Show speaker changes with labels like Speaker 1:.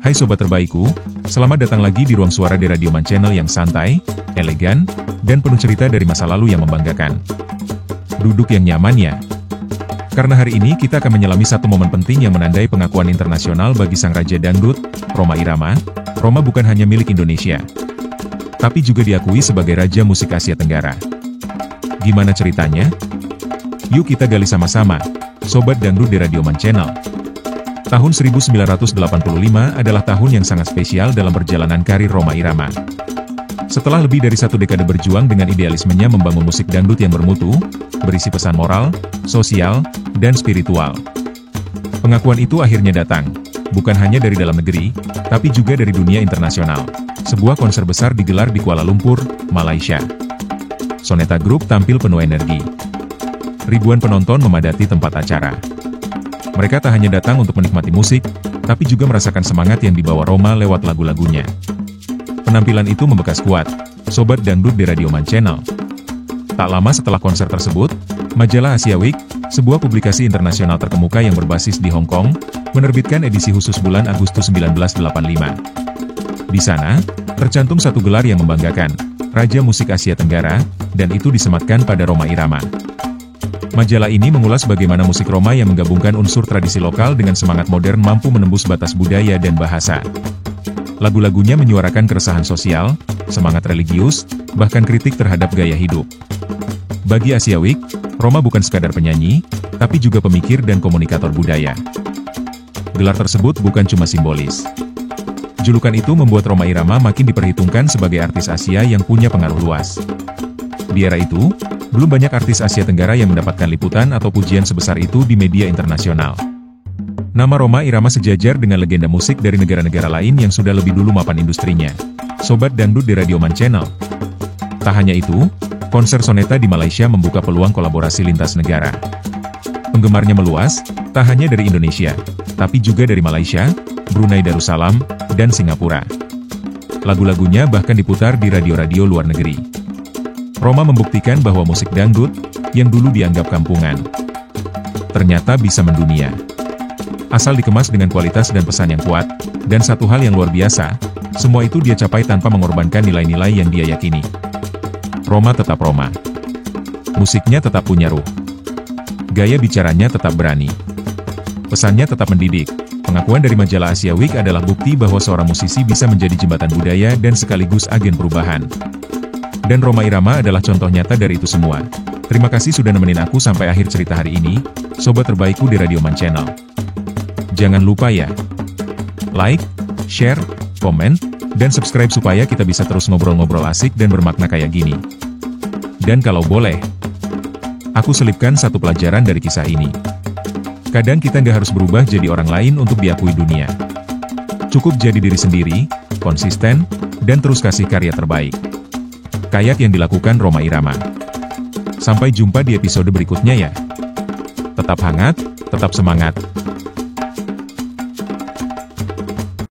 Speaker 1: Hai sobat terbaikku, selamat datang lagi di ruang suara di Radio Man Channel yang santai, elegan, dan penuh cerita dari masa lalu yang membanggakan. Duduk yang nyaman ya. Karena hari ini kita akan menyelami satu momen penting yang menandai pengakuan internasional bagi sang Raja Dangdut, Rhoma Irama. Rhoma bukan hanya milik Indonesia, tapi juga diakui sebagai Raja Musik Asia Tenggara. Gimana ceritanya? Yuk kita gali sama-sama, Sobat Dangdut di Radio Man Channel. Tahun 1985 adalah tahun yang sangat spesial dalam perjalanan karir Rhoma Irama. Setelah lebih dari satu dekade berjuang dengan idealismenya membangun musik dangdut yang bermutu, berisi pesan moral, sosial, dan spiritual. Pengakuan itu akhirnya datang, bukan hanya dari dalam negeri, tapi juga dari dunia internasional. Sebuah konser besar digelar di Kuala Lumpur, Malaysia. Soneta Group tampil penuh energi. Ribuan penonton memadati tempat acara. Mereka tak hanya datang untuk menikmati musik, tapi juga merasakan semangat yang dibawa Rhoma lewat lagu-lagunya. Penampilan itu membekas kuat, Sobat Dangdut di Radio Man Channel. Tak lama setelah konser tersebut, majalah Asia Week, sebuah publikasi internasional terkemuka yang berbasis di Hong Kong, menerbitkan edisi khusus bulan Agustus 1985. Di sana, tercantum satu gelar yang membanggakan, Raja Musik Asia Tenggara, dan itu disematkan pada Rhoma Irama. Majalah ini mengulas bagaimana musik Rhoma yang menggabungkan unsur tradisi lokal dengan semangat modern mampu menembus batas budaya dan bahasa. Lagu-lagunya menyuarakan keresahan sosial, semangat religius, bahkan kritik terhadap gaya hidup. Bagi Asia Week, Rhoma bukan sekadar penyanyi, tapi juga pemikir dan komunikator budaya. Gelar tersebut bukan cuma simbolis. Julukan itu membuat Rhoma Irama makin diperhitungkan sebagai artis Asia yang punya pengaruh luas. Di era itu, belum banyak artis Asia Tenggara yang mendapatkan liputan atau pujian sebesar itu di media internasional. Nama Rhoma Irama sejajar dengan legenda musik dari negara-negara lain yang sudah lebih dulu mapan industrinya. Sobat Dangdut di Radio Man Channel. Tak hanya itu, konser Soneta di Malaysia membuka peluang kolaborasi lintas negara. Penggemarnya meluas, tak hanya dari Indonesia, tapi juga dari Malaysia, Brunei Darussalam, dan Singapura. Lagu-lagunya bahkan diputar di radio-radio luar negeri. Rhoma membuktikan bahwa musik dangdut, yang dulu dianggap kampungan, ternyata bisa mendunia. Asal dikemas dengan kualitas dan pesan yang kuat, dan satu hal yang luar biasa, semua itu dia capai tanpa mengorbankan nilai-nilai yang dia yakini. Rhoma tetap Rhoma. Musiknya tetap punya ruh. Gaya bicaranya tetap berani. Pesannya tetap mendidik. Pengakuan dari majalah Asia Week adalah bukti bahwa seorang musisi bisa menjadi jembatan budaya dan sekaligus agen perubahan. Dan Rhoma Irama adalah contoh nyata dari itu semua. Terima kasih sudah nemenin aku sampai akhir cerita hari ini, sobat terbaikku di Radio Man Channel. Jangan lupa ya, like, share, komen, dan subscribe supaya kita bisa terus ngobrol-ngobrol asik dan bermakna kayak gini. Dan kalau boleh, aku selipkan satu pelajaran dari kisah ini. Kadang kita nggak harus berubah jadi orang lain untuk diakui dunia. Cukup jadi diri sendiri, konsisten, dan terus kasih karya terbaik. Kayak yang dilakukan Rhoma Irama. Sampai jumpa di episode berikutnya ya. Tetap hangat, tetap semangat,